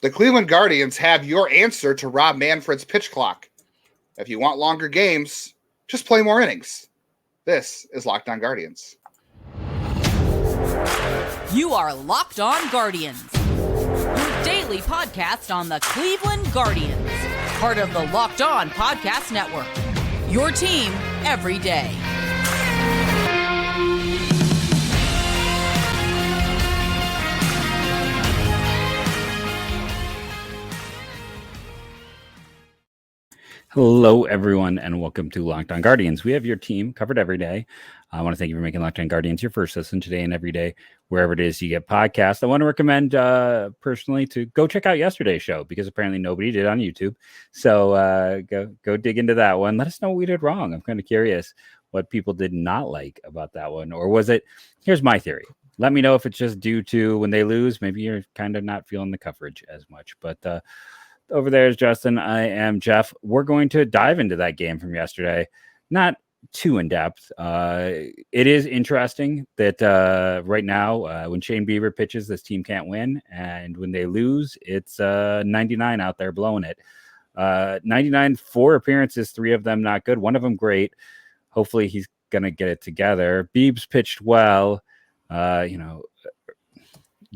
The Cleveland Guardians have your answer to Rob Manfred's pitch clock. If you want longer games, just play more innings. This is Locked On Guardians. You are Locked On Guardians, your daily podcast on the Cleveland Guardians, part of the Locked On Podcast Network, your team every day. Hello, everyone, and welcome to Locked On Guardians. We have your team covered every day. I want to thank you for making Locked On Guardians your first listen today and every day, wherever it is you get podcasts. I want to recommend personally to go check out yesterday's show because apparently nobody did on YouTube. So go dig into that one. Let us know what we did wrong. I'm kind of curious what people did not like about that one. Or was it, here's my theory. Let me know if it's just due to when they lose, maybe you're kind of not feeling the coverage as much. But over there is Justin. I am Jeff. We're going to dive into that game from yesterday. Not too in depth. It is interesting that right now, when Shane Bieber pitches, this team can't win. And when they lose, it's 99 out there blowing it. 99, 4 appearances, 3 of them not good. One of them great. Hopefully he's going to get it together. Biebs pitched well.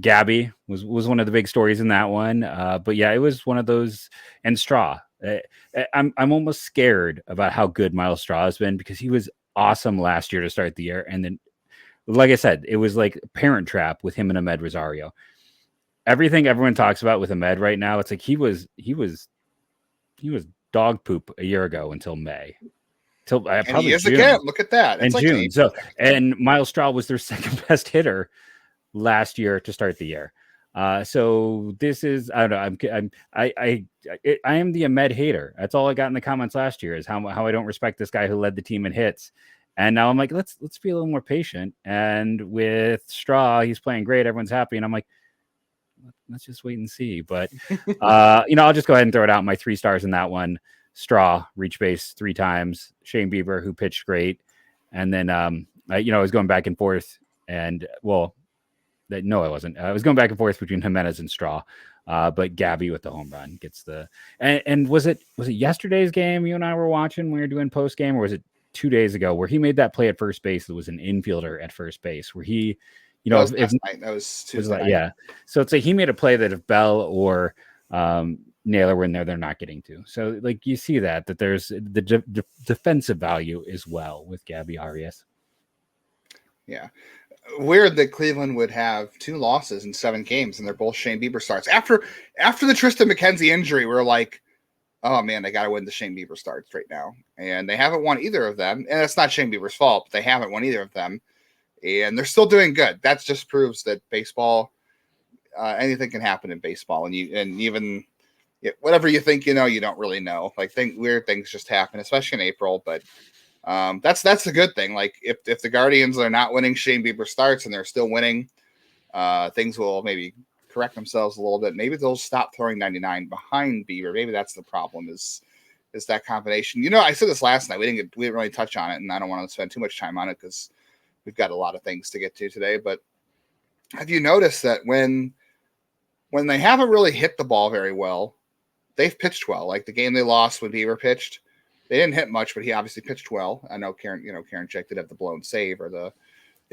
Gabby was one of the big stories in that one. But yeah, it was one of those. And Straw. I'm almost scared about how good Myles Straw has been because he was awesome last year to start the year. And then, like I said, it was like Parent Trap with him and Ahmed Rosario. Everything everyone talks about with Ahmed right now, it's like he was dog poop a year ago until May. Till probably he is June. Again. Look at that. It's like June. And Myles Straw was their second best hitter last year to start the year. So this is, I don't know. I am the Ahmed hater. That's all I got in the comments last year is how I don't respect this guy who led the team in hits. And now I'm like, let's be a little more patient. And with Straw, he's playing great. Everyone's happy. And I'm like, let's just wait and see. But, I'll just go ahead and throw it out. My 3 stars in that one. Straw, reach base 3 times. Shane Bieber, who pitched great. And then, I was going back and forth. And, no, I wasn't. I was going back and forth between Jimenez and Straw, but Gabby with the home run gets the. And was it yesterday's game you and I were watching when we were doing post game, or was it 2 days ago where he made that play at first base? That was an infielder at first base where he, that was last night. That was Tuesday night. Yeah. So it's like he made a play that if Bell or Naylor were in there, they're not getting to. So like you see that there's the defensive value as well with Gabby Arias. Yeah. Weird that Cleveland would have 2 losses in 7 games, and they're both Shane Bieber starts. After the Tristan McKenzie injury, we're like, oh man, they got to win the Shane Bieber starts right now, and they haven't won either of them. And it's not Shane Bieber's fault, but they haven't won either of them, and they're still doing good. That just proves that baseball, anything can happen in baseball, and even whatever you think you know, you don't really know. Like weird things just happen, especially in April, but. That's a good thing. Like if the Guardians are not winning Shane Bieber starts and they're still winning, things will maybe correct themselves a little bit. Maybe they'll stop throwing 99 behind Bieber. Maybe that's the problem is that combination. I said this last night. We didn't really touch on it, and I don't want to spend too much time on it because we've got a lot of things to get to today. But have you noticed that when they haven't really hit the ball very well, they've pitched well? Like the game they lost when Bieber pitched. They didn't hit much, but he obviously pitched well. I know Karen Check did have the blown save or the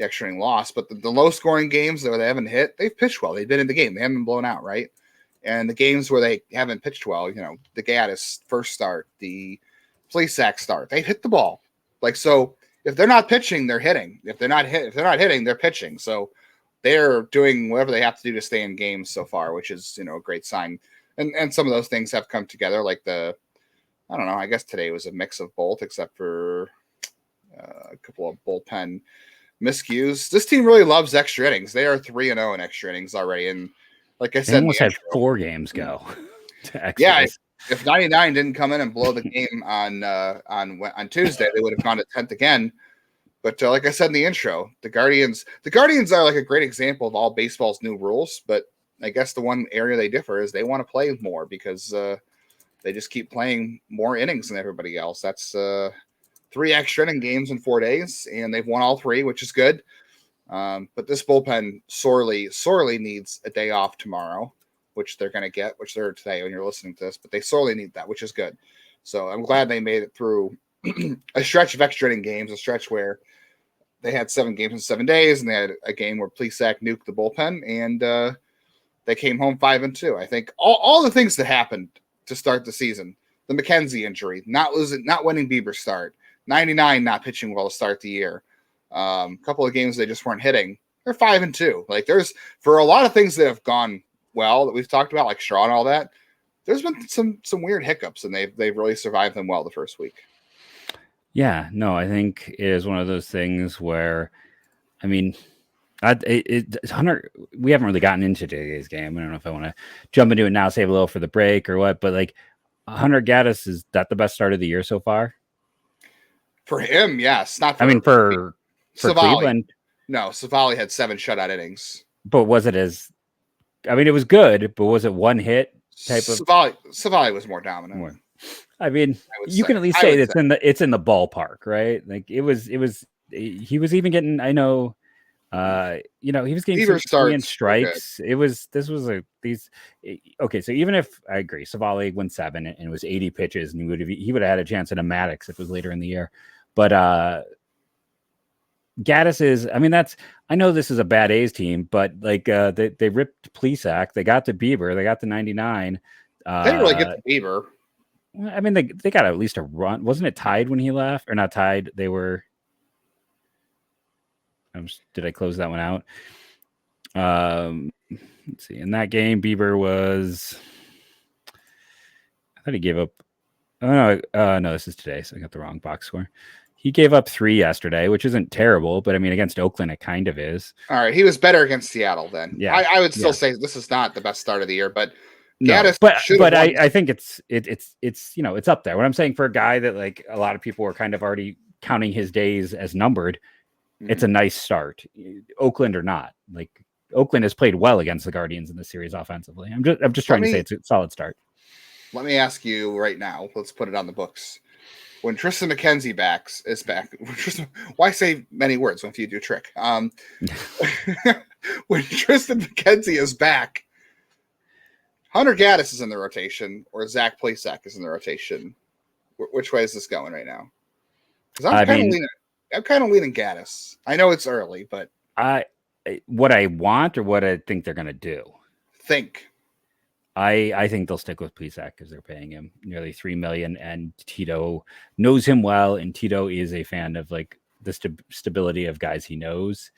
extra inning loss, but the low scoring games where they haven't hit, they've pitched well. They've been in the game. They haven't been blown out, right? And the games where they haven't pitched well, the Gaddis first start, the Plesac start, they've hit the ball. Like, so if they're not pitching, they're hitting. If they're not hitting, they're pitching. So they're doing whatever they have to do to stay in games so far, which is, a great sign. And some of those things have come together, like I don't know. I guess today was a mix of both, except for a couple of bullpen miscues. This team really loves extra innings. They are 3-0 in extra innings already, and like I said, they almost had 4 games go. Yeah, if 99 didn't come in and blow the game on Tuesday, they would have gone to 10th again. But like I said in the intro, the Guardians are like a great example of all baseball's new rules. But I guess the one area they differ is they want to play more because. They just keep playing more innings than everybody else. That's 3 extra inning games in 4 days, and they've won all 3, which is good. But this bullpen sorely needs a day off tomorrow. which they're going to get, which they're today when you're listening to this, but they sorely need that, which is good. So I'm glad they made it through a stretch of extra inning games, a stretch where they had 7 games in 7 days, and they had a game where Plesac nuked the bullpen, and they came home 5-2. I think all the things that happened to start the season, the McKenzie injury, not winning Bieber start, 99 not pitching well to start the year, a couple of games they just weren't hitting. They're 5-2. Like there's for a lot of things that have gone well that we've talked about, like Straw and all that. There's been some weird hiccups, and they've really survived them well the first week. Yeah, no, I think it is one of those things where, I mean, Hunter, we haven't really gotten into today's game. I don't know if I want to jump into it now, save a little for the break or what, but like Hunter Gaddis, is that the best start of the year so far? For him, yes. Not for, I mean, for Savali. Cleveland. No, Savali had 7 shutout innings. But was it it was good, but was it one hit type of? Savali was more dominant. I mean, you can at least say it's in the ballpark, right? Like he was even getting, I know, he was getting some swinging strikes. Okay. So even if I agree, Savali went 7 and it was 80 pitches, and he would have had a chance at a Maddox if it was later in the year. But Gaddis is, I mean, I know this is a bad A's team, but like they ripped Plesac, they got to Bieber, they got to 99. They didn't really get to Bieber. I mean, they got at least a run. Wasn't it tied when he left, or not tied? They were. Did I close that one out? Let's see. In that game, Bieber was. I thought he gave up. Oh no, this is today, so I got the wrong box score. He gave up 3 yesterday, which isn't terrible, but I mean, against Oakland, it kind of is. All right, he was better against Seattle then. Yeah, I would still say this is not the best start of the year, but. No, but I think it's up there. What I'm saying, for a guy that like a lot of people were kind of already counting his days as numbered, it's a nice start. Oakland or not, like Oakland has played well against the Guardians in this series offensively. I'm just trying to say it's a solid start. Let me ask you right now. Let's put it on the books. When Tristan McKenzie is back. Why say many words when you do a trick? When Tristan McKenzie is back. Hunter Gaddis is in the rotation, or Zach Plesac is in the rotation. Which way is this going right now? Because I'm kind of leaning Gaddis. I know it's early, but what I want or what I think they're going to do. I think they'll stick with Plesac because they're paying him nearly $3 million, and Tito knows him well, and Tito is a fan of like the stability of guys he knows.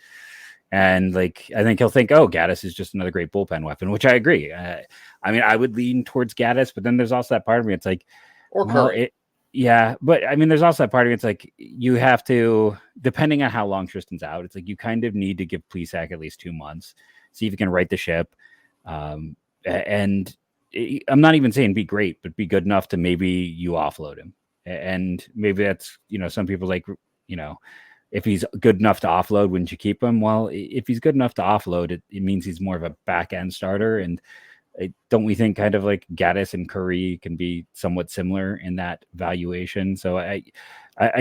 And like, I think he'll think, oh, Gaddis is just another great bullpen weapon, which I agree. I mean, I would lean towards Gaddis, but then there's also that part of me. It's like, or Curry. Yeah. But I mean, there's also that part of me. It's like, you have to, depending on how long Tristan's out, it's like, you kind of need to give Plesac at least 2 months, see if you can right the ship. And I'm not even saying be great, but be good enough to maybe you offload him. And maybe that's, some people like, if he's good enough to offload, wouldn't you keep him? Well, if he's good enough to offload, it means he's more of a back end starter. And don't we think kind of like Gaddis and Curry can be somewhat similar in that valuation? So I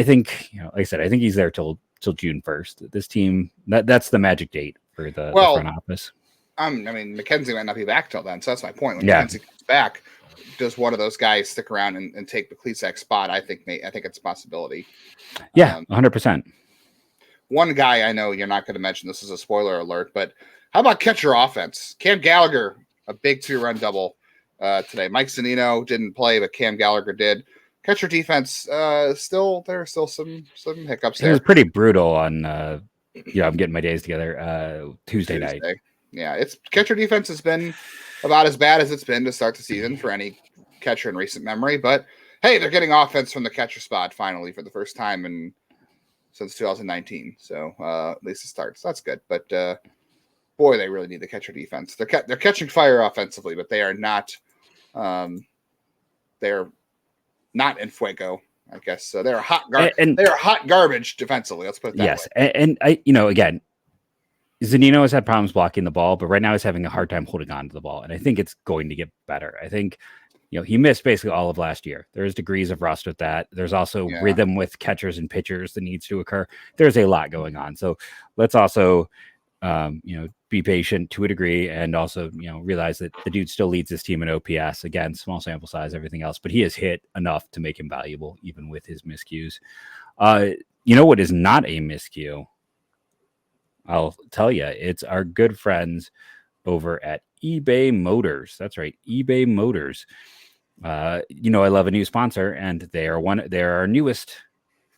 think, like I said, I think he's there till June 1st. This team, that's the magic date for the front office. I mean, McKenzie might not be back till then. So that's my point. When McKenzie comes back, does one of those guys stick around and take the Plesac's spot? I think it's a possibility. Yeah, 100%. One guy I know you're not going to mention, this is a spoiler alert, but how about catcher offense? Cam Gallagher, a big 2-run double today. Mike Zunino didn't play, but Cam Gallagher did. Catcher defense, there are still some hiccups there. It was pretty brutal on, I'm getting my days together, Tuesday night. Yeah, catcher defense has been about as bad as it's been to start the season for any catcher in recent memory. But hey, they're getting offense from the catcher spot finally for the first time since 2019. So at least it starts. That's good. But boy, they really need the catcher defense. They're catching fire offensively, but they are not. They're not in fuego, I guess. So they're hot. They're hot garbage defensively. Let's put it that way. Yes, and I, again, Zunino has had problems blocking the ball, but right now he's having a hard time holding on to the ball, and I think it's going to get better. I think. He missed basically all of last year. There's degrees of rust with that. There's also rhythm with catchers and pitchers that needs to occur. There's a lot going on. So let's also be patient to a degree, and also, realize that the dude still leads his team in OPS. Again, small sample size, everything else, but he has hit enough to make him valuable, even with his miscues. What is not a miscue? I'll tell you, it's our good friends over at eBay Motors. That's right, eBay Motors. I love a new sponsor, and they're our newest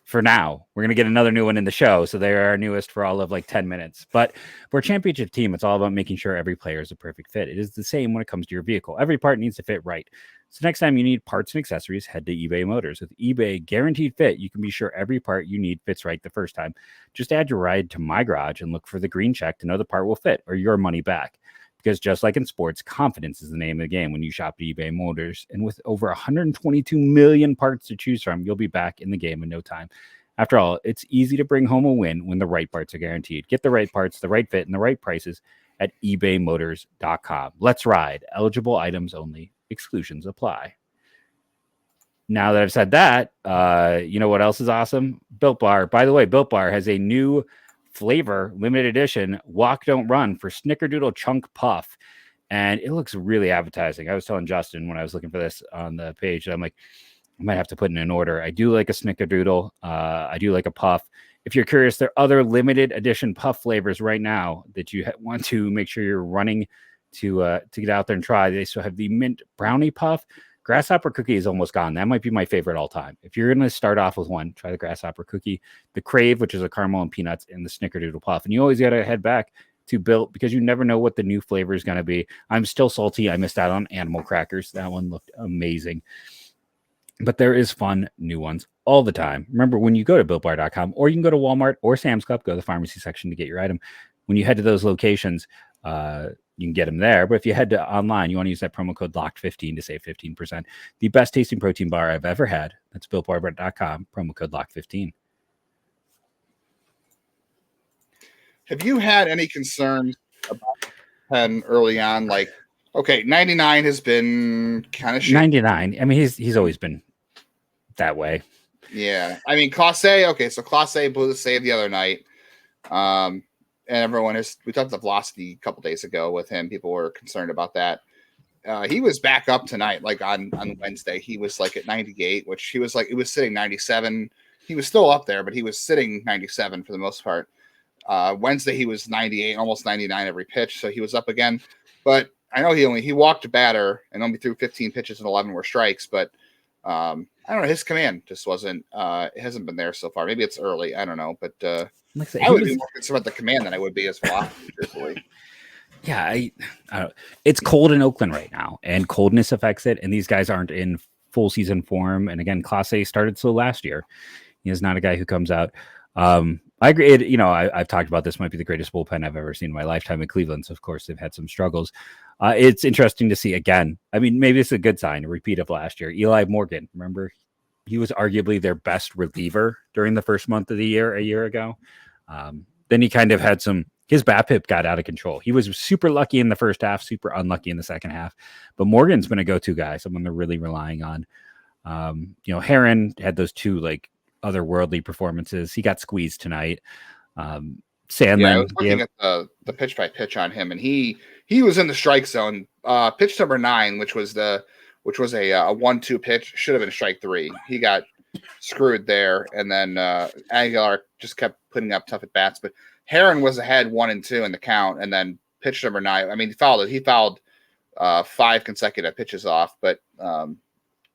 for now. We're going to get another new one in the show, so they're our newest for all of 10 minutes. But for a championship team, it's all about making sure every player is a perfect fit. It is the same when it comes to your vehicle. Every part needs to fit right. So next time you need parts and accessories, head to eBay Motors. With eBay Guaranteed Fit, you can be sure every part you need fits right the first time. Just add your ride to My Garage and look for the green check to know the part will fit, or your money back. Because just like in sports, confidence is the name of the game when you shop at eBay Motors. And with over 122 million parts to choose from, you'll be back in the game in no time. After all, it's easy to bring home a win when the right parts are guaranteed. Get the right parts, the right fit, and the right prices at ebaymotors.com. Let's ride. Eligible items only. Exclusions apply. Now that I've said that, you know what else is awesome? Built Bar. By the way, Built Bar has a new flavor, limited edition, walk don't run for Snickerdoodle Chunk Puff, and it looks really appetizing. I was telling Justin when I was looking for this on the page, I'm like, I might have to put in an order. I do like a Snickerdoodle. I do like a puff. If you're curious, there are other limited edition puff flavors right now that you want to make sure you're running to get out there and try. They still have the mint brownie puff. Grasshopper cookie is almost gone. That might be my favorite all time. If you're going to start off with one, try the grasshopper cookie, the Crave, which is a caramel and peanuts, and the Snickerdoodle puff. And you always got to head back to Built because you never know what the new flavor is going to be. I'm still salty. I missed out on animal crackers. That one looked amazing. But there is fun new ones all the time. Remember, when you go to BuiltBar.com, or you can go to Walmart or Sam's Club, go to the pharmacy section to get your item. When you head to those locations, you can get them there. But if you head to online, you want to use that promo code LOCKED15 to save 15%. The best tasting protein bar I've ever had. That's BuiltBar.com, promo code LOCKED15. Have you had any concerns about 10 early on? Like, okay, 99 has been kind of shit. 99. I mean, he's always been that way. Yeah. I mean, Class A, okay, so Class A blew the save the other night. And everyone we talked the velocity a couple days ago with him. People were concerned about that. He was back up tonight, like on Wednesday. He was like at 98, which he was sitting 97. He was still up there, but he was sitting 97 for the most part. Wednesday, he was 98, almost 99 every pitch. So he was up again. But I know he walked a batter and only threw 15 pitches and 11 were strikes. But I don't know. His command just wasn't, it hasn't been there so far. Maybe it's early. I don't know. But I would be more concerned about the command than I would be as velocity, truthfully. Yeah, I don't know. It's cold in Oakland right now, and coldness affects it. And these guys aren't in full season form. And again, Class A started slow last year. He is not a guy who comes out. I agree. I've talked about this might be the greatest bullpen I've ever seen in my lifetime in Cleveland. So of course they've had some struggles. It's interesting to see again. I mean, maybe it's a good sign, a repeat of last year. Eli Morgan, remember, he was arguably their best reliever during the first month of the year a year ago. Then he kind of had his BABIP got out of control. He was super lucky in the first half, super unlucky in the second half. But Morgan's been a go-to guy, someone they're really relying on. Heron had those two otherworldly performances. He got squeezed tonight. Sandlin. Yeah, I was looking at the pitch by pitch on him, and he was in the strike zone. Pitch number 9, which was a 1-2 pitch, should have been strike 3. He got screwed there, and then Aguilar just kept putting up tough at bats. But Heron was ahead 1-2 in the count, and then pitch number 9. I mean, he fouled 5 consecutive pitches off, but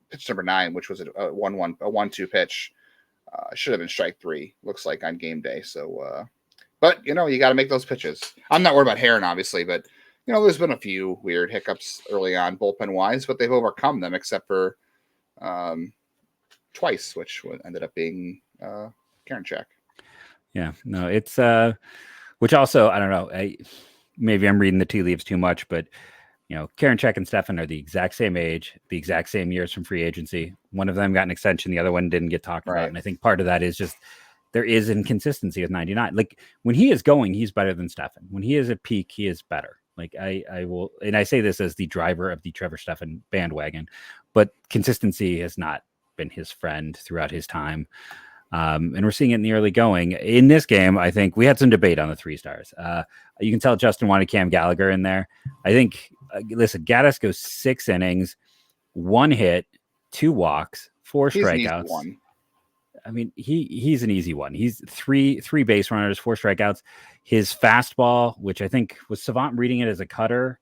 pitch number 9, which was a 1-2 pitch, should have been strike 3. Looks like on game day. So, but you got to make those pitches. I'm not worried about Heron, obviously, but there's been a few weird hiccups early on bullpen wise, but they've overcome them except for twice, which ended up being Karinchak. Yeah, no, it's which also, I don't know, maybe I'm reading the tea leaves too much, but Karinchak and Stefan are the exact same age, the exact same years from free agency. One of them got an extension, the other one didn't get talked about. And I think part of that is just there is inconsistency with 99. Like when he is going, he's better than Stefan. When he is at peak, he is better. Like I will, and I say this as the driver of the Trevor Stefan bandwagon, but consistency has not been his friend throughout his time. And we're seeing it in the early going. In this game, I think we had some debate on the 3 stars. You can tell Justin wanted Cam Gallagher in there. I think, listen, Gaddis goes 6 innings, 1 hit, 2 walks, 4 strikeouts. I mean, he's an easy one. He's three base runners, 4 strikeouts. His fastball, which I think was Savant reading it as a cutter.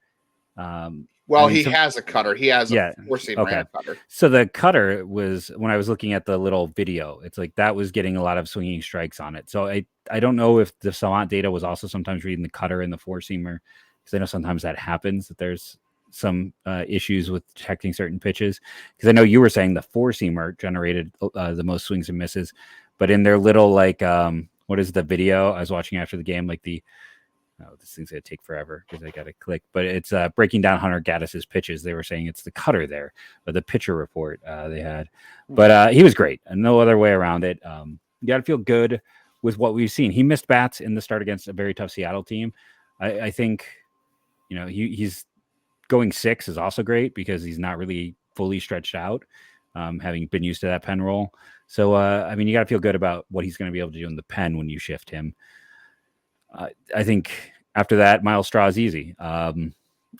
He has a cutter. He has a 4-seamer and a cutter. So the cutter was, when I was looking at the little video, it's like that was getting a lot of swinging strikes on it. So I don't know if the Savant data was also sometimes reading the cutter and the 4-seamer, because I know sometimes that happens, that there's some issues with detecting certain pitches. Because I know you were saying the 4-seamer generated the most swings and misses, but in their little what is the video I was watching after the game, like this thing's gonna take forever because I gotta click, but it's breaking down Hunter Gaddis's pitches. They were saying it's the cutter there, or the pitcher report they had, but he was great, and no other way around it. You gotta feel good with what we've seen. He missed bats in the start against a very tough Seattle team. I think he's going 6 is also great because he's not really fully stretched out, having been used to that pen roll. So I mean, you gotta feel good about what he's going to be able to do in the pen when you shift him. I think after that, Myles Straw is easy.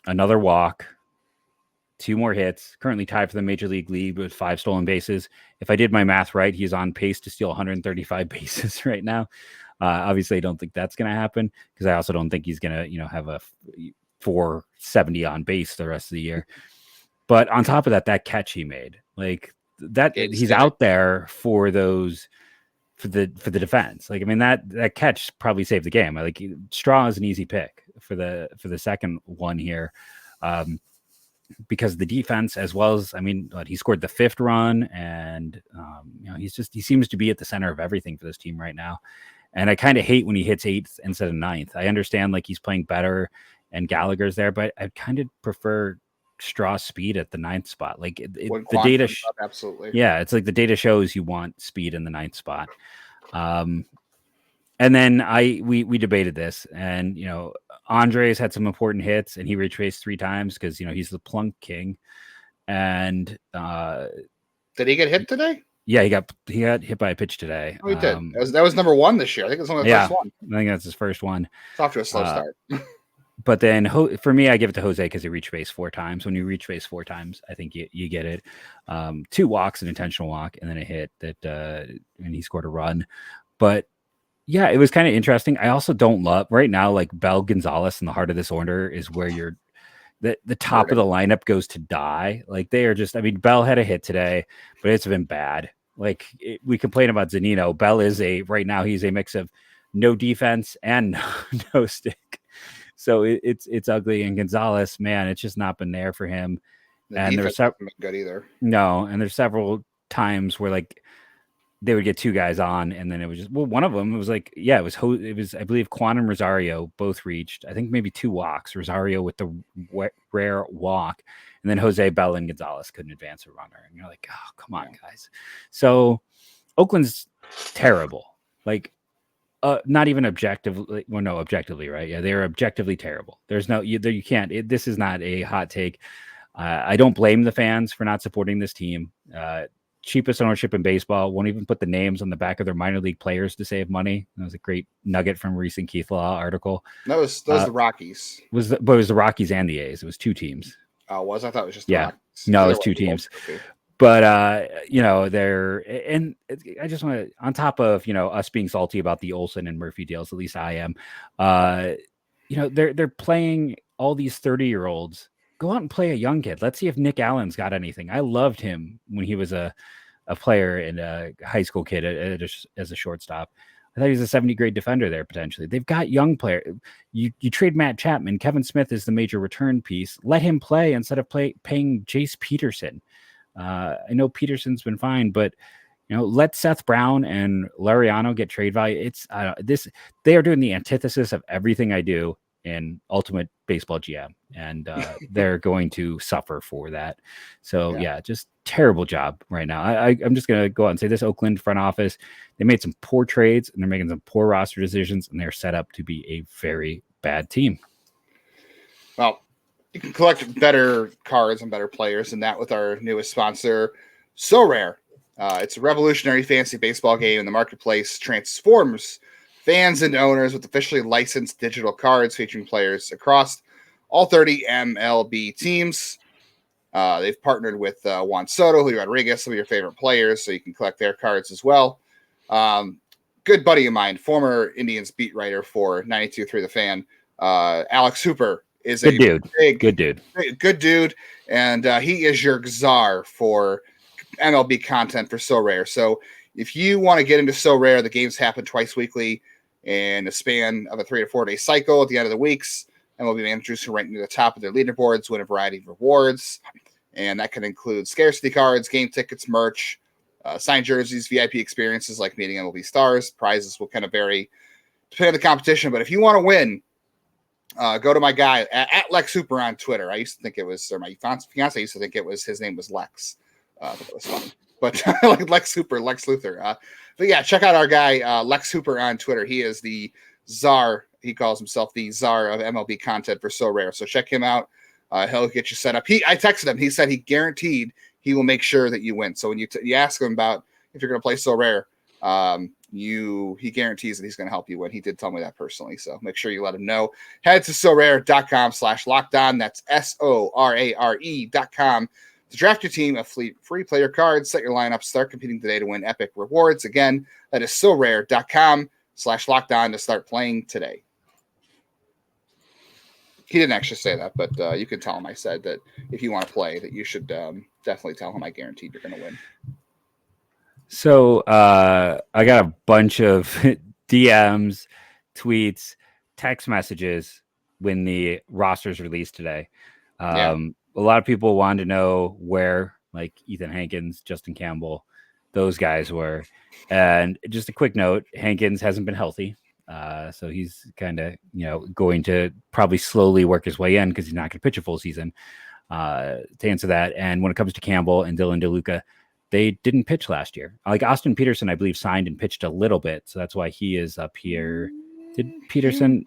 Another walk, 2 more hits, currently tied for the major league lead with 5 stolen bases. If I did my math right, he's on pace to steal 135 bases right now. Obviously, I don't think that's going to happen, because I also don't think he's going to, have a 470 on base the rest of the year. But on top of that, that catch he made, like that, he's out there for those. For the defense, like, I mean, that catch probably saved the game. Like, Straw is an easy pick for the second one here, because the defense, as well as, I mean, he scored the 5th run, and he seems to be at the center of everything for this team right now. And I kind of hate when he hits 8th instead of 9th. I understand, like, he's playing better and Gallagher's there, but I kind of prefer Straw speed at the 9th spot. Like the data, absolutely. Yeah, it's like the data shows you want speed in the 9th spot. And then we debated this, and Andres had some important hits, and he retraced 3 times because he's the plunk king. And did he get hit today? Yeah, he got hit by a pitch today. Oh, he did. That was number 1 this year. I think it was only the first one. I think that's his first one. It's off to a slow start. But then for me, I give it to Jose because he reached base 4 times. When you reach base 4 times, I think you get it. 2 walks, an intentional walk, and then a hit and he scored a run. But yeah, it was kind of interesting. I also don't love right now, like, Bell, Gonzalez in the heart of this order is where the top of the lineup goes to die. Like, they are just, I mean, Bell had a hit today, but it's been bad. Like, we complain about Zunino. Bell is right now he's a mix of no defense and no stick. So it's ugly. And Gonzalez, man, it's just not been there for him. And there's good either. No, and there's several times where, like, they would get 2 guys on, and then it was just, one of them, it was like, yeah, it was I believe Quan and Rosario both reached, I think maybe 2 walks. Rosario with the rare walk, and then Jose, Bell, and Gonzalez couldn't advance a runner. And you're like, oh, come on, guys. So Oakland's terrible. Like, not even objectively. Well, no, objectively, right? Yeah, they're objectively terrible. There's no, you can't. This is not a hot take. I don't blame the fans for not supporting this team. Cheapest ownership in baseball. Won't even put the names on the back of their minor league players to save money. That was a great nugget from a recent Keith Law article. That was the Rockies. But it was the Rockies and the A's. It was 2 teams. Oh, I thought it was just the Rockies. No, it was 2 teams. But they're, and I just want to, on top of us being salty about the Olsen and Murphy deals, at least I am. They're playing all these 30-year-olds. Go out and play a young kid. Let's see if Nick Allen's got anything. I loved him when he was a player and a high school kid as a shortstop. I thought he was a 70 grade defender there potentially. They've got young players. You trade Matt Chapman. Kevin Smith is the major return piece. Let him play instead of paying Jace Peterson. I know Peterson's been fine, but let Seth Brown and Laureano get trade value. They are doing the antithesis of everything I do in Ultimate Baseball GM, and they're going to suffer for that. So yeah, just terrible job right now. I'm just going to go out and say this: Oakland front office, they made some poor trades and they're making some poor roster decisions, and they're set up to be a very bad team. Well, you can collect better cards and better players than that with our newest sponsor, So Rare. It's a revolutionary fantasy baseball game, and the marketplace transforms fans and owners with officially licensed digital cards featuring players across all 30 MLB teams. They've partnered with Juan Soto, Julio Rodriguez, some of your favorite players, so you can collect their cards as well. Good buddy of mine, former Indians beat writer for 92.3 The Fan, Alex Hooper, is Good dude. Good dude, and he is your czar for MLB content for So Rare. So if you want to get into So Rare, the games happen twice weekly in a span of a 3 to 4 day cycle. At the end of the weeks, MLB managers who rank near the top of their leaderboards win a variety of rewards, and that can include scarcity cards, game tickets, merch, signed jerseys, VIP experiences like meeting MLB stars. Prizes will kind of vary depending on the competition, but if you want to win, go to my guy at Lex Hooper on Twitter. I used to think it was, or my fiance used to think it was, his name was Lex. That was funny, but like Lex Hooper, Lex Luthor. But yeah, check out our guy Lex Hooper on Twitter. He is the czar. He calls himself the czar of MLB content for So Rare. So check him out. He'll get you set up. I texted him. He said he guaranteed he will make sure that you win. So when you ask him about if you're going to play So Rare, he guarantees that he's going to help you win. He did tell me that personally. So make sure you let him know. Head to sorare.com/lockedon. That's SORARE.com. To draft your team of free player cards, set your lineup, start competing today to win epic rewards. Again, that is sorare.com/lockedon to start playing today. He didn't actually say that, but you can tell him I said that if you want to play, that you should definitely tell him I guaranteed you're going to win. So I got a bunch of DMs, tweets, text messages when the roster's released today. A lot of people wanted to know where like Ethan Hankins, Justin Campbell, those guys were. And just a quick note, Hankins hasn't been healthy. So he's kind of, going to probably slowly work his way in because he's not going to pitch a full season to answer that. And when it comes to Campbell and Dylan DeLuca, they didn't pitch last year. Like Austin Peterson, I believe, signed and pitched a little bit. So that's why he is up here. Did Peterson?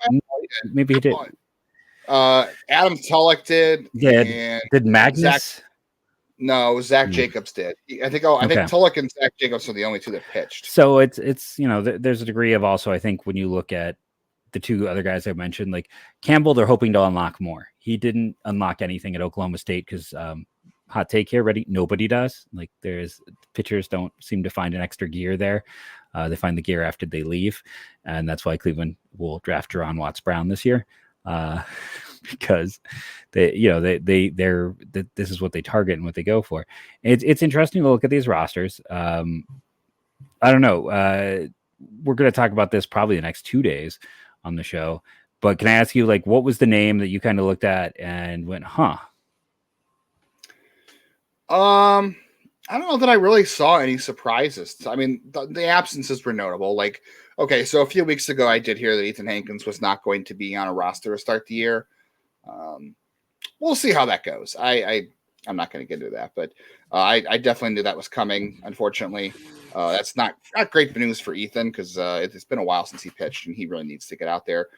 Maybe he did. Adam Tulloch did. Did Magnus? Zach Jacobs did. I think Tulloch and Zach Jacobs were the only two that pitched. So it's there's a degree of also, I think, when you look at the two other guys I mentioned, like Campbell, they're hoping to unlock more. He didn't unlock anything at Oklahoma State because hot take here, ready? Nobody does. Like pitchers don't seem to find an extra gear there. They find the gear after they leave, and that's why Cleveland will draft Jerron Watts Brown this year. Because this is what they target and what they go for. It's interesting to look at these rosters. I don't know. We're going to talk about this probably the next 2 days on the show, but can I ask you, like, what was the name that you kind of looked at and went, huh? I don't know that I really saw any surprises. I mean, the absences were notable. Like, okay, so a few weeks ago, I did hear that Ethan Hankins was not going to be on a roster to start the year. We'll see how that goes. I'm not going to get into that, but I definitely knew that was coming. Unfortunately, that's not great news for Ethan because it's been a while since he pitched, and he really needs to get out there.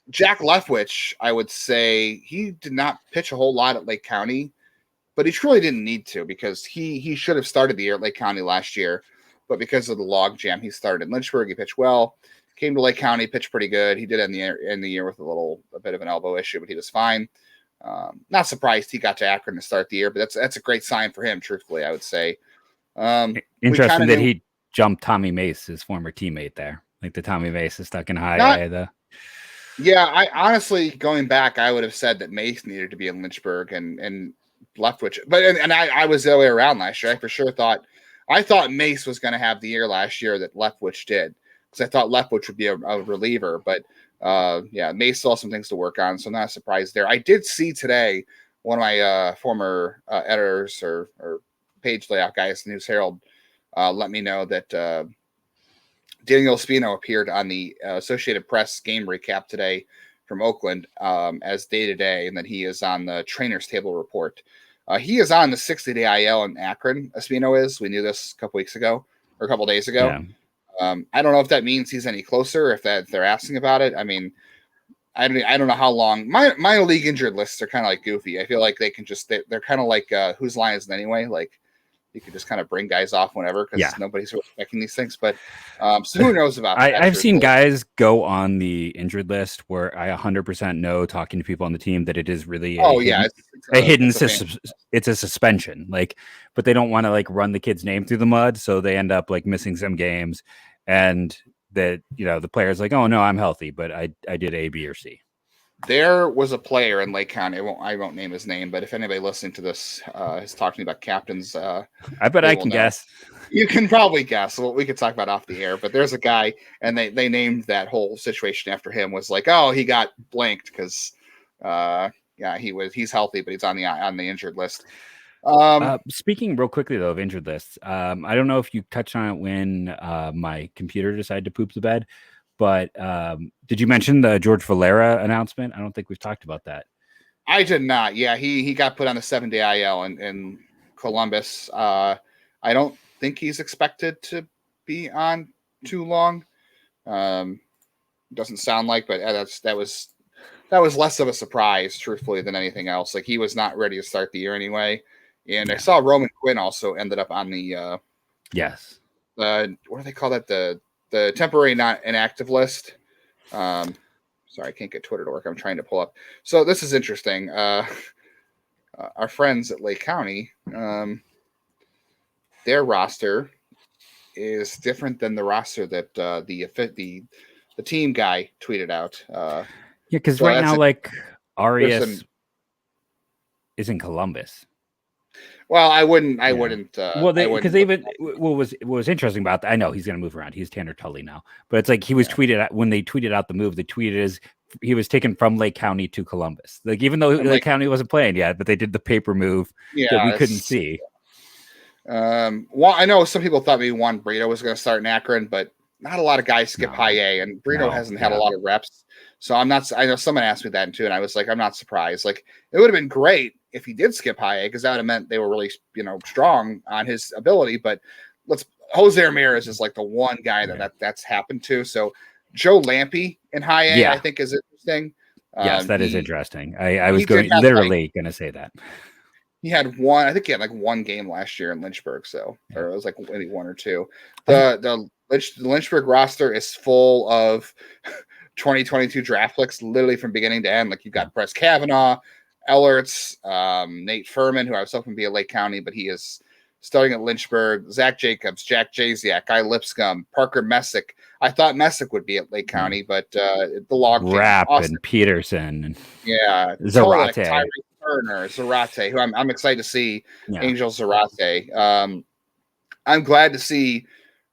Jack Leftwich, I would say he did not pitch a whole lot at Lake County, but he truly didn't need to because he should have started the year at Lake County last year, but because of the log jam, he started in Lynchburg. He pitched well. Came to Lake County, pitched pretty good. He did end the year with a bit of an elbow issue, but he was fine. Not surprised he got to Akron to start the year, but that's a great sign for him, truthfully, I would say. Interesting that he jumped Tommy Mace, his former teammate there. Like the Tommy Mace is stuck in high A. Yeah, I honestly, going back, I would have said that Mace needed to be in Lynchburg and Leftwich. But I was the other way around last year. I for sure thought Mace was going to have the year last year that Leftwich did. Because I thought Leftwich would be a reliever, but Mace still has some things to work on, so I'm not surprised there. I did see today one of my former editors or page layout guys, News Herald, let me know that Daniel Espino appeared on the Associated Press game recap today from Oakland as day-to-day, and that he is on the trainer's table report. He is on the 60-day IL in Akron, Espino is. We knew this a couple days ago. Yeah. I don't know if that means he's any closer, if they're asking about it. I mean, I don't know how long. My league injured lists are kind of like goofy. I feel like they can just they're kind of like whose line is it anyway? Like you could just kind of bring guys off whenever because nobody's expecting these things. But so who knows about that? I've seen guys go on the injured list where I 100% know, talking to people on the team, that it is really it's a suspension. Like, but they don't want to like run the kid's name through the mud, so they end up like missing some games, and that the player's like, oh no, I'm healthy, but I did A, B, or C. There was a player in Lake County. I won't name his name, but if anybody listening to this is talking about captains, I bet I can guess. You can probably guess. Well, we could talk about off the air, but there's a guy, and they named that whole situation after him. Was like, oh, he got blanked because, he's healthy, but he's on the injured list. Speaking real quickly though of injured lists, I don't know if you touched on it when my computer decided to poop the bed. But did you mention the George Valera announcement? I don't think we've talked about that. I did not. Yeah, he got put on a 7-day IL in Columbus. I don't think he's expected to be on too long. Doesn't sound like, but that was less of a surprise, truthfully, than anything else. Like, he was not ready to start the year anyway. And I saw Roman Quinn also ended up on the what do they call that? The temporary not inactive list. Sorry, I can't get Twitter to work. I'm trying to pull up. So this is interesting. Our friends at Lake County, their roster is different than the roster that the team guy tweeted out. Because right now, like, Arias is in Columbus. Well, I wouldn't. Because what was interesting about that, I know he's going to move around. He's Tanner Tully now, but it's like he was tweeted at, when they tweeted out the move. The tweet is he was taken from Lake County to Columbus. Like, even though Lake County wasn't playing yet, but they did the paper move that we couldn't see. Well, I know some people thought maybe Juan Brito was going to start in Akron, but not a lot of guys skip high A, and Brito hasn't had a lot of reps. So I'm not. I know someone asked me that too, and I was like, I'm not surprised. Like, it would have been great if he did skip high A, because that would have meant they were really, strong on his ability. But Jose Ramirez is like the one guy that's happened to. So Joe Lampe in high A, I think, is interesting. Yes, that is interesting. I was literally going to say that. He had one. I think he had like one game last year in Lynchburg. So or it was like maybe one or two. The Lynchburg roster is full of 2022 draft picks, literally from beginning to end. Like, you've got Brett Kavanaugh, Ellerts, Nate Furman, who I was hoping to be at Lake County, but he is starting at Lynchburg. Zach Jacobs, Jack Jasiak, Guy Lipscomb, Parker Messick. I thought Messick would be at Lake County, but the log Rapp and Peterson, Zarate, Tyree Turner, Zarate, who I'm excited to see. Angel Zarate. I'm glad to see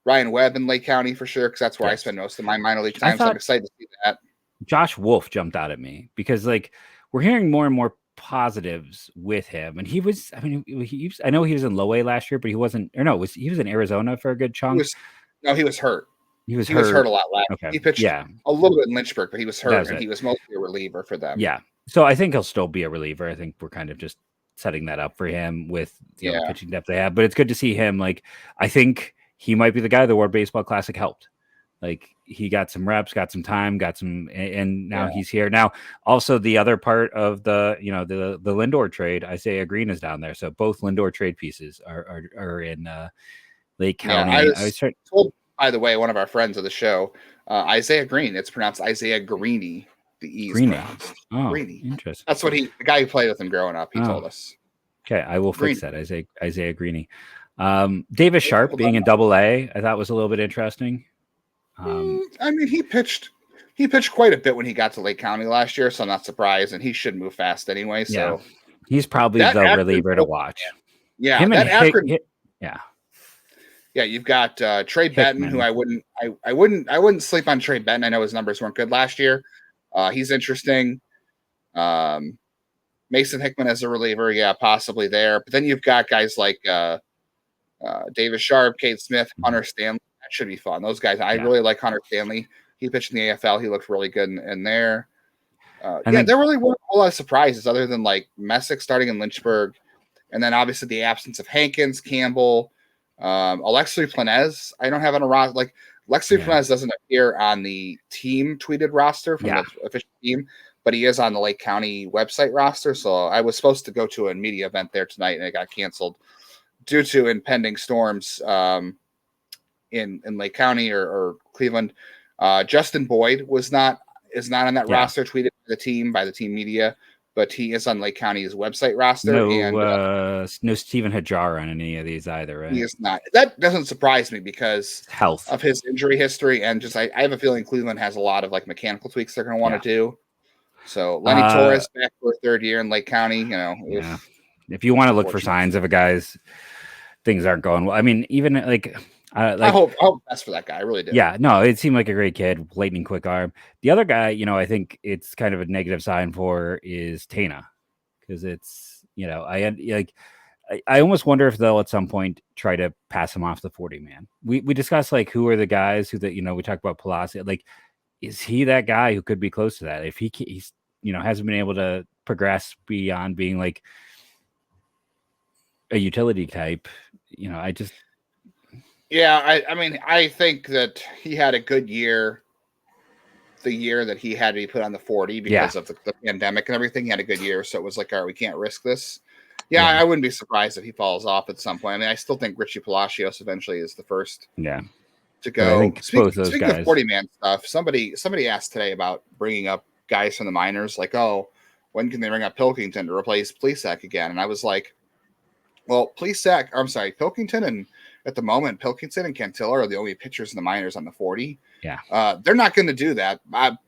Ryan Webb in Lake County for sure, because that's where I spend most of my minor league time. So I'm excited to see that. Josh Wolf jumped out at me because, like, we're hearing more and more positives with him, and he was. I mean, I know he was in low A last year, but he wasn't. Or no, he was in Arizona for a good chunk. He was hurt. He was hurt a lot last year. He pitched a little bit in Lynchburg, but he was hurt, and he was mostly a reliever for them. Yeah. So I think he'll still be a reliever. I think we're kind of just setting that up for him with the pitching depth they have. But it's good to see him. Like, I think he might be the guy the World Baseball Classic helped. Like, he got some reps, got some time, and now he's here. Now, also the other part of the Lindor trade, Isaiah Green is down there. So both Lindor trade pieces are in Lake County. I was told, by the way, one of our friends of the show, Isaiah Green, it's pronounced Isaiah Greeny. The E is pronounced Greeny. Interesting. That's what the guy who played with him growing up, he told us. Okay, I will fix that. Isaiah Greeny. Davis Sharp being in Double A, I thought was a little bit interesting. I mean, he pitched quite a bit when he got to Lake County last year, so I'm not surprised, and he should move fast anyway. So he's probably the reliever to watch. Yeah, you've got Trey Benton, who I wouldn't sleep on Trey Benton. I know his numbers weren't good last year. He's interesting. Mason Hickman as a reliever, possibly there. But then you've got guys like Davis Sharp, Cade Smith, Hunter Stanley. That should be fun. Those guys, I really like Hunter Stanley. He pitched in the AFL. He looked really good in there. There really weren't a whole lot of surprises other than like Messick starting in Lynchburg, and then obviously the absence of Hankins, Campbell, Alexi Planez. I don't have on a roster. Like, Alexi Planez doesn't appear on the team tweeted roster from the official team, but he is on the Lake County website roster. So I was supposed to go to a media event there tonight, and it got canceled. due to impending storms in Lake County or Cleveland. Justin Boyd is not on that roster tweeted by the team media, but he is on Lake County's website roster. No Steven Hajar on any of these either, right? He is not. That doesn't surprise me because health of his injury history, and just I have a feeling Cleveland has a lot of like mechanical tweaks they're going to want to do. So Lenny Torres back for a third year in Lake County, if you want to look for signs of a guy's things aren't going well. I mean, even like I hope best for that guy. I really do. Yeah, no, it seemed like a great kid, lightning quick arm. The other guy, I think it's kind of a negative sign for is Tana, because it's I almost wonder if they'll at some point try to pass him off the 40 man. We discussed like who are the guys who we talk about Palacio, like is he that guy who could be close to that if he's hasn't been able to progress beyond being like a utility type. I mean, I think that he had a good year. The year that he had to be put on the 40 because of the pandemic and everything, he had a good year. So it was like, all right, we can't risk this. Yeah, I wouldn't be surprised if he falls off at some point. I mean, I still think Richie Palacios eventually is the first to go. I think speaking of 40-man stuff, somebody asked today about bringing up guys from the minors, like, oh, when can they bring up Pilkington to replace Plesac again? And I was like, well, Pilkington and at the moment, Pilkington and Cantillo are the only pitchers in the minors on the 40. Yeah. They're not going to do that.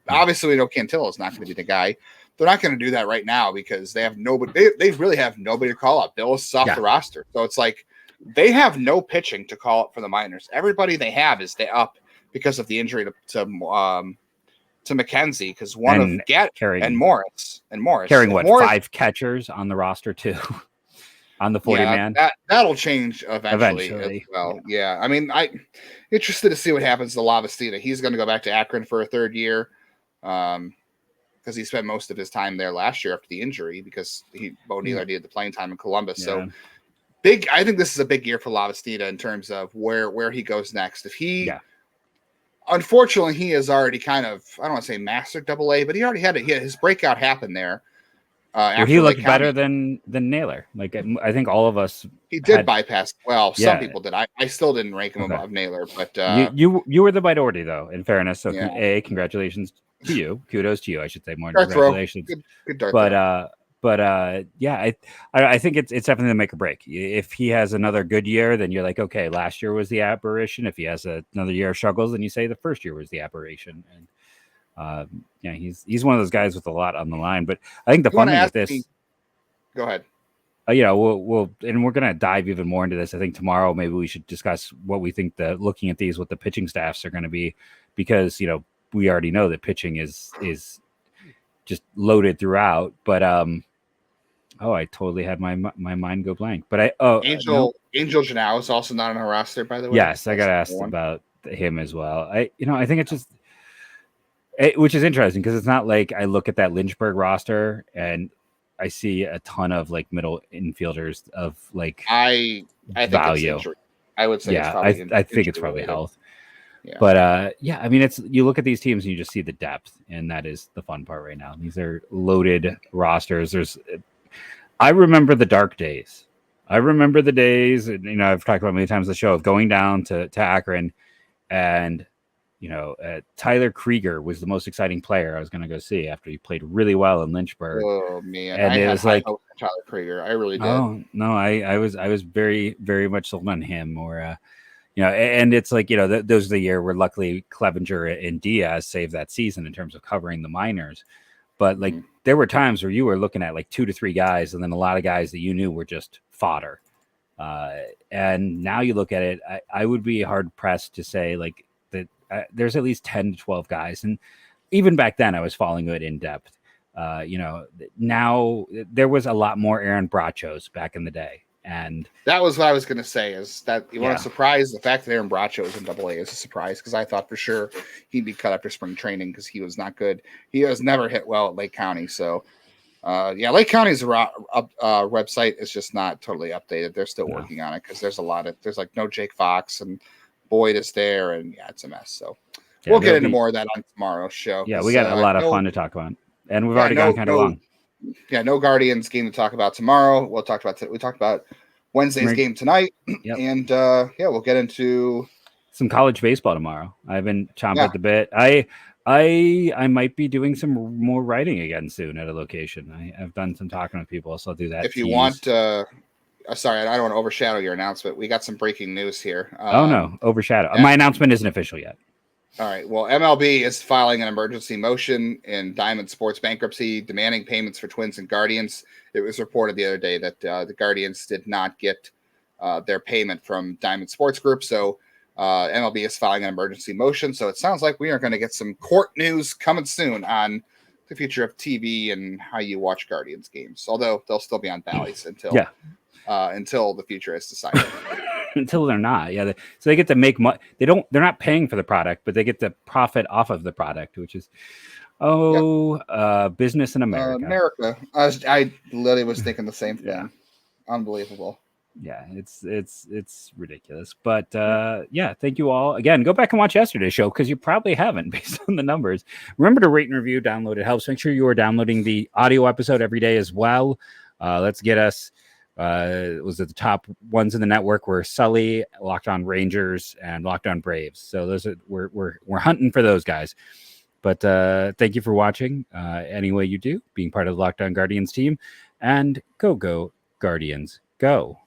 Obviously, we know Cantillo is not going to be the guy. They're not going to do that right now because they have nobody. They really have nobody to call up. Bill is off the roster. So it's like they have no pitching to call up for the minors. Everybody they have is up because of the injury to McKenzie, because one of Morris carrying Morris, 5 catchers on the roster too. On the 40 man, that'll change eventually. As well. Yeah. I mean, I interested to see what happens to Lavastida. He's going to go back to Akron for a third year, because he spent most of his time there last year after the injury because Bo Neal needed the playing time in Columbus. So big. I think this is a big year for Lavastida in terms of where he goes next. If he, unfortunately, he has already kind of, I don't want to say mastered Double-A, but he already had his breakout happen there. He looked better than Naylor. Like I think all of us. He did bypass. Well, some people did. I still didn't rank him above Naylor, but you were the minority though, in fairness. So congratulations to you. Kudos to you, I should say more. Congratulations. Good dart I think it's definitely the make or break. If he has another good year, then you're like, okay, last year was the aberration. If he has another year of struggles, then you say the first year was the aberration. And he's one of those guys with a lot on the line. But I think the fun thing with this. Go ahead. We'll and we're gonna dive even more into this. I think tomorrow maybe we should discuss what we think looking at these what the pitching staffs are going to be, because we already know that pitching is just loaded throughout. But I totally had my mind go blank. But Angel Janao is also not on our roster, by the way. Yes, I got asked about him as well. I think it's just. Which is interesting because it's not like I look at that Lynchburg roster and I see a ton of like middle infielders of like I think value. It's I would say I think it's probably health. Yeah. But I mean you look at these teams and you just see the depth, and that is the fun part right now. These are loaded rosters. I remember the dark days. I remember the days, and I've talked about many times on the show of going down to Akron and Tyler Krieger was the most exciting player I was going to go see after he played really well in Lynchburg. Oh man, and it was like Tyler Krieger. I really did. Oh no, I was very very much sold on him. Or and it's like those are the year where luckily Clevenger and Diaz saved that season in terms of covering the minors. But like there were times where you were looking at like 2 to 3 guys, and then a lot of guys that you knew were just fodder. And now you look at it, I would be hard pressed to say like. There's at least 10 to 12 guys. And even back then I was following it in depth. Now there was a lot more Aaron Brachos back in the day. And that was what I was going to say is that you want to surprise the fact that Aaron Bracho was in Double-A is a surprise, because I thought for sure he'd be cut after spring training because he was not good. He has never hit well at Lake County. So Lake County's website is just not totally updated. They're still working on it because there's like no Jake Fox and Boyd is there, and it's a mess. So we'll get into more of that on tomorrow's show. Yeah, we got a lot of fun to talk about, and we've already gone kind of long. Yeah, no Guardians game to talk about tomorrow. We talked about Wednesday's game tonight. Yep. And we'll get into some college baseball tomorrow. I've been chomping at the bit. I might be doing some more writing again soon at a location. I've done some talking with people, so I'll do that. If you want, sorry, I don't want to overshadow your announcement. We got some breaking news here. Oh no, overshadow. My announcement isn't official yet. All right. Well, MLB is filing an emergency motion in Diamond Sports bankruptcy, demanding payments for Twins and Guardians. It was reported the other day that the Guardians did not get their payment from Diamond Sports Group. So MLB is filing an emergency motion. So it sounds like we are going to get some court news coming soon on the future of TV and how you watch Guardians games. Although they'll still be on Bally's until the future is decided. Until they're not, so they get to make money. They're not paying for the product, but they get the profit off of the product, which is business in America. I literally was thinking the same thing. Unbelievable. Yeah, it's ridiculous. But thank you all again. Go back and watch yesterday's show because you probably haven't based on the numbers. Remember to rate and review, download. It helps. Make sure you are downloading the audio episode every day as well. Let's get us. Was at the top ones in the network were Sully, Locked On Rangers, and Locked On Braves. So those are we're hunting for those guys. But thank you for watching. Any way you do, being part of the Locked On Guardians team, and go Guardians, go.